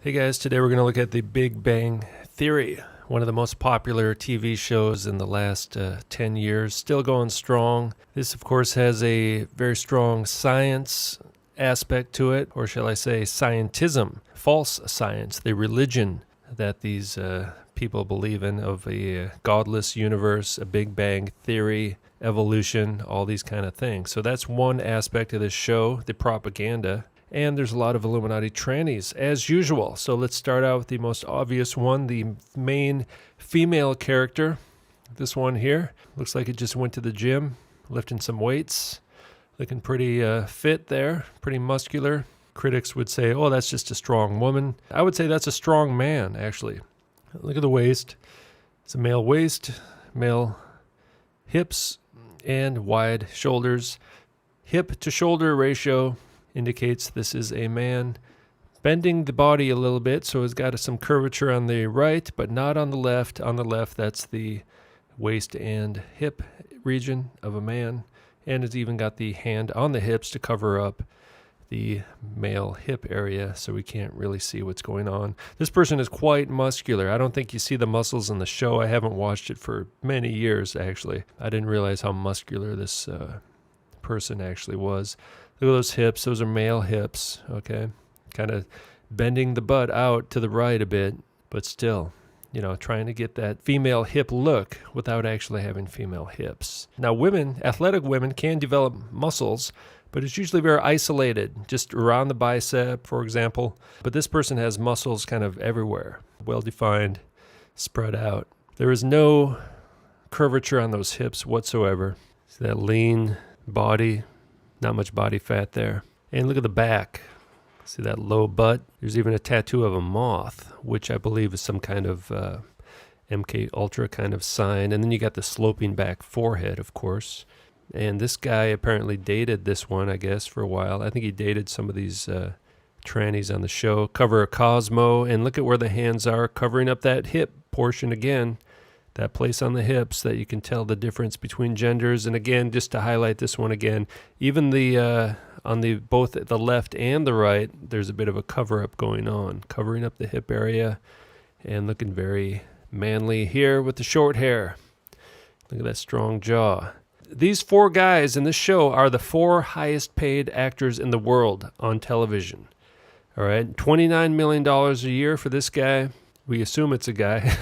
Hey guys, today we're going to look at the Big Bang Theory, one of the most popular TV shows in the last 10 years, still going strong. This, of course, has a very strong science aspect to it, or shall I say scientism, false science, the religion that these people believe in of a godless universe, a Big Bang Theory, evolution, all these kind of things. So that's one aspect of this show, the propaganda. And there's a lot of Illuminati trannies, as usual. So let's start out with the most obvious one, the main female character. This one here looks like it just went to the gym, lifting some weights, looking pretty fit there, pretty muscular. Critics would say, oh, that's just a strong woman. I would say that's a strong man, actually. Look at the waist. It's a male waist, male hips, and wide shoulders. Hip to shoulder ratio indicates this is a man bending the body a little bit, so it's got some curvature on the right, but not on the left. On the left, that's the waist and hip region of a man, and it's even got the hand on the hips to cover up the male hip area, so we can't really see what's going on. This person is quite muscular. I don't think you see the muscles in the show. I haven't watched it for many years, actually. I didn't realize how muscular this person actually was. Look at those hips. Those are male hips, okay? Kind of bending the butt out to the right a bit, but still, trying to get that female hip look without actually having female hips. Now, athletic women can develop muscles, but it's usually very isolated, just around the bicep, for example. But this person has muscles kind of everywhere, well-defined, spread out. There is no curvature on those hips whatsoever. See that lean body? Not much body fat there. And look at the back. See that low butt? There's even a tattoo of a moth, which I believe is some kind of MK Ultra kind of sign. And then you got the sloping back forehead, of course. And this guy apparently dated this one, I guess, for a while. I think he dated some of these trannies on the show. Cover a Cosmo, and look at where the hands are, covering up that hip portion again. That place on the hips that you can tell the difference between genders. And again, just to highlight this one again, even on both the left and the right, there's a bit of a cover-up going on, covering up the hip area and looking very manly here with the short hair. Look at that strong jaw. These four guys in this show are the four highest paid actors in the world on television. All right, $29 million a year for this guy. We assume it's a guy.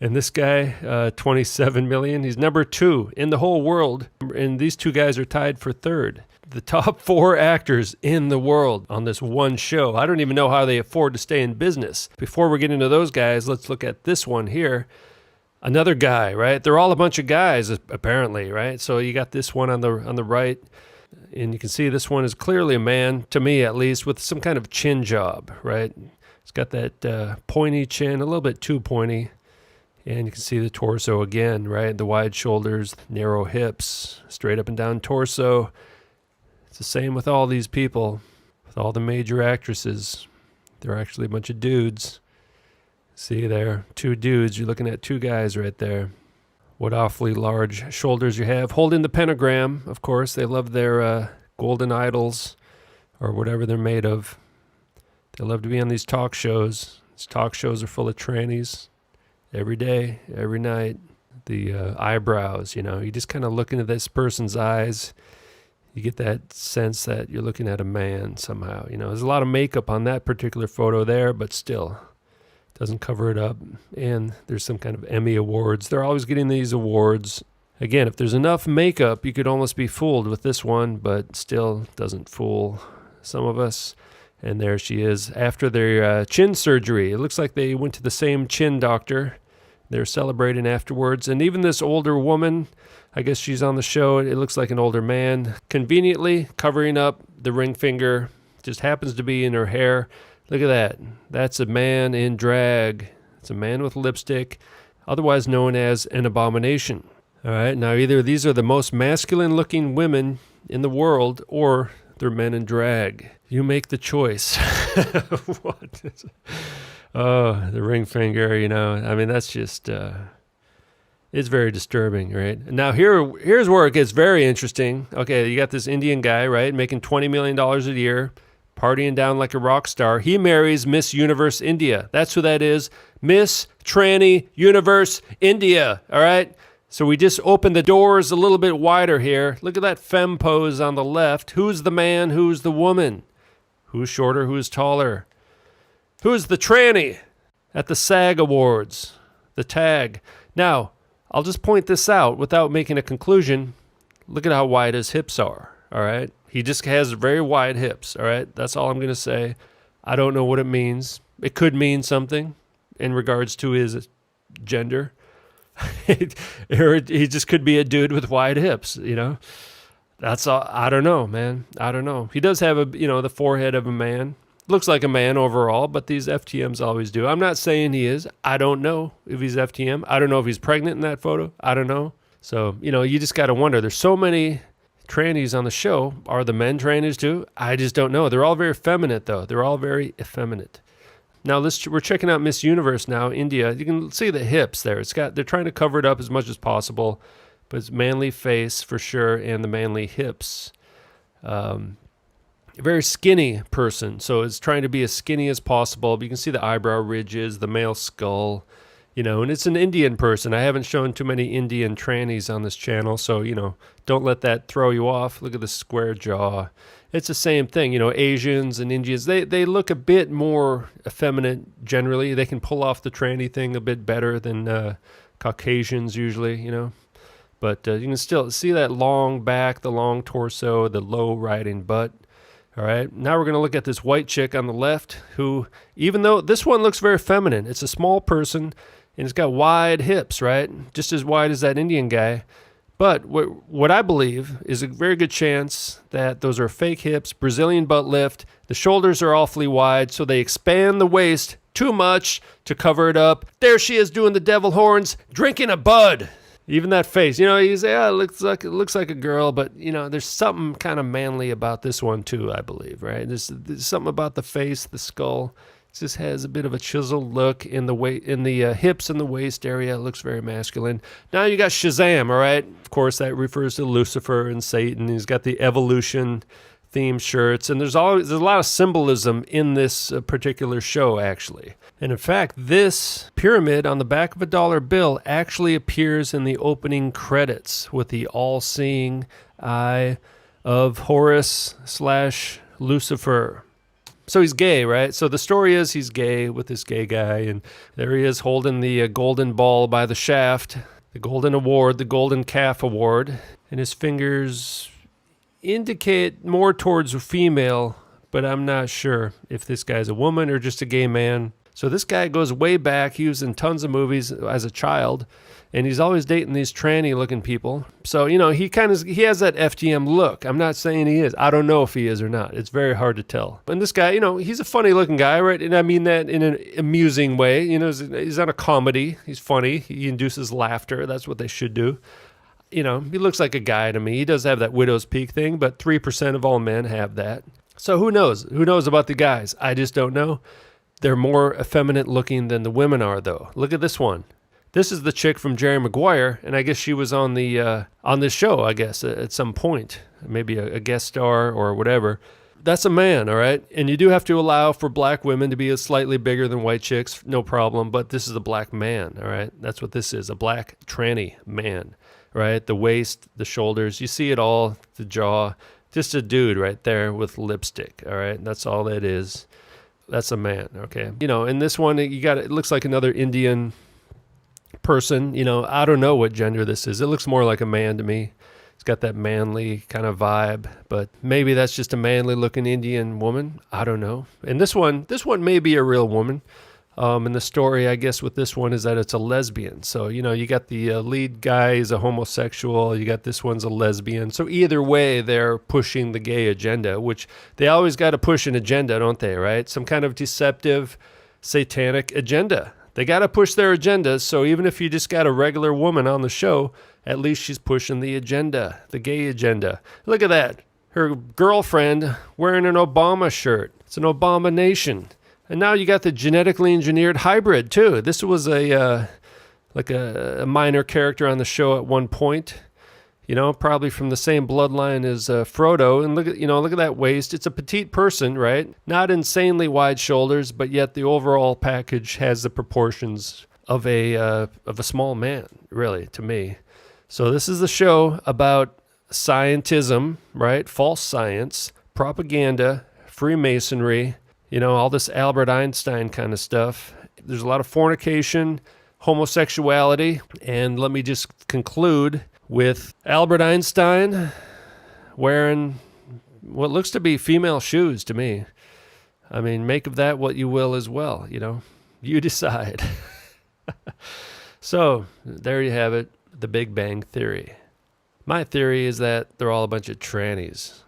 And this guy, $27 million. He's number 2 in the whole world. And these two guys are tied for third. The top 4 actors in the world on this one show. I don't even know how they afford to stay in business. Before we get into those guys, let's look at this one here. Another guy, right? They're all a bunch of guys, apparently, right? So you got this one on the right. And you can see this one is clearly a man, to me at least, with some kind of chin job, right? It's got that pointy chin, a little bit too pointy. And you can see the torso again, right? The wide shoulders, narrow hips, straight up and down torso. It's the same with all these people, with all the major actresses. They're actually a bunch of dudes. See there, 2 dudes. You're looking at 2 guys right there. What awfully large shoulders you have. Holding the pentagram, of course. They love their golden idols or whatever they're made of. They love to be on these talk shows. These talk shows are full of trannies. Every day, every night, the eyebrows, you just kind of look into this person's eyes. You get that sense that you're looking at a man somehow. There's a lot of makeup on that particular photo there, but still doesn't cover it up. And there's some kind of Emmy awards. They're always getting these awards. Again, if there's enough makeup, you could almost be fooled with this one, but still doesn't fool some of us. And there she is after their chin surgery. It looks like they went to the same chin doctor. They're celebrating afterwards. And even this older woman, I guess she's on the show. It looks like an older man, conveniently covering up the ring finger. Just happens to be in her hair. Look at that. That's a man in drag. It's a man with lipstick, otherwise known as an abomination. All right, now either these are the most masculine-looking women in the world or they're men in drag. You make the choice. What? Oh, the ring finger, that's just, it's very disturbing, right? Now here's where it gets very interesting. Okay, you got this Indian guy, right, making $20 million a year, partying down like a rock star. He marries Miss Universe India. That's who that is. Miss Tranny Universe India. All right? So we just opened the doors a little bit wider here. Look at that femme pose on the left. Who's the man? Who's the woman? Who's shorter? Who's taller? Who's the tranny at the SAG Awards? The tag. Now, I'll just point this out without making a conclusion. Look at how wide his hips are, all right? He just has very wide hips, all right? That's all I'm going to say. I don't know what it means. It could mean something in regards to his gender. Or he just could be a dude with wide hips, you know? That's all. I don't know, man. I don't know. He does have the forehead of a man. Looks like a man overall, but these FTMs always do. I'm not saying he is. I don't know if he's FTM. I don't know if he's pregnant in that photo. I don't know. So, you just got to wonder. There's so many trannies on the show. Are the men trannies too? I just don't know. They're all very effeminate, though. They're all very effeminate. Now, we're checking out Miss Universe now, India. You can see the hips there. They're trying to cover it up as much as possible, but it's manly face for sure and the manly hips. A very skinny person, so it's trying to be as skinny as possible. But you can see the eyebrow ridges, the male skull, and it's an Indian person. I haven't shown too many Indian trannies on this channel, so, don't let that throw you off. Look at the square jaw. It's the same thing, Asians and Indians, they look a bit more effeminate generally. They can pull off the tranny thing a bit better than Caucasians usually, But you can still see that long back, the long torso, the low riding butt. All right, now we're going to look at this white chick on the left who, even though this one looks very feminine, it's a small person and it's got wide hips, right? Just as wide as that Indian guy. But what I believe is a very good chance that those are fake hips, Brazilian butt lift. The shoulders are awfully wide, so they expand the waist too much to cover it up. There she is doing the devil horns, drinking a bud. Even that face, you say, it looks like a girl, but there's something kind of manly about this one too, I believe, right? There's something about the face, the skull. It just has a bit of a chiseled look in the hips and the waist area. It looks very masculine. Now you got Shazam, all right? Of course, that refers to Lucifer and Satan. He's got the evolution themed shirts, and there's a lot of symbolism in this particular show, actually. And in fact, this pyramid on the back of a dollar bill actually appears in the opening credits with the all-seeing eye of Horus/Lucifer. So he's gay, right? So the story is he's gay with this gay guy, and there he is holding the golden ball by the shaft, the golden award, the golden calf award, and his fingers indicate more towards a female, but I'm not sure if this guy's a woman or just a gay man. So this guy goes way back. He was in tons of movies as a child, and he's always dating these tranny-looking people. So, he has that FTM look. I'm not saying he is. I don't know if he is or not. It's very hard to tell. And this guy, he's a funny-looking guy, right? And I mean that in an amusing way. He's on a comedy. He's funny. He induces laughter. That's what they should do. He looks like a guy to me. He does have that widow's peak thing, but 3% of all men have that. So who knows? Who knows about the guys? I just don't know. They're more effeminate looking than the women are, though. Look at this one. This is the chick from Jerry Maguire, and I guess she was on this show, I guess, at some point. Maybe a guest star or whatever. That's a man, all right? And you do have to allow for black women to be slightly bigger than white chicks, no problem, but this is a black man, all right? That's what this is, a black tranny man, right? The waist, the shoulders, you see it all, the jaw. Just a dude right there with lipstick, all right? That's all that is. That's a man, okay? In this one, it looks like another Indian person. I don't know what gender this is. It looks more like a man to me. It's got that manly kind of vibe, but maybe that's just a manly looking Indian woman. I don't know. And this one may be a real woman. And the story, I guess, with this one is that it's a lesbian. So, you got the lead guy is a homosexual. You got this one's a lesbian. So either way, they're pushing the gay agenda, which they always got to push an agenda, don't they, right? Some kind of deceptive, satanic agenda. They got to push their agendas. So even if you just got a regular woman on the show, at least she's pushing the agenda, the gay agenda. Look at that. Her girlfriend wearing an Obama shirt. It's an abomination. And now you got the genetically engineered hybrid, too. This was a minor character on the show at one point. probably from the same bloodline as Frodo. And look at that waist. It's a petite person, right? Not insanely wide shoulders, but yet the overall package has the proportions of a small man, really, to me. So this is the show about scientism, right? False science, propaganda, Freemasonry, all this Albert Einstein kind of stuff. There's a lot of fornication, homosexuality, and let me just conclude with Albert Einstein wearing what looks to be female shoes to me. I mean, make of that what you will as well, You decide. So, there you have it, the Big Bang Theory. My theory is that they're all a bunch of trannies.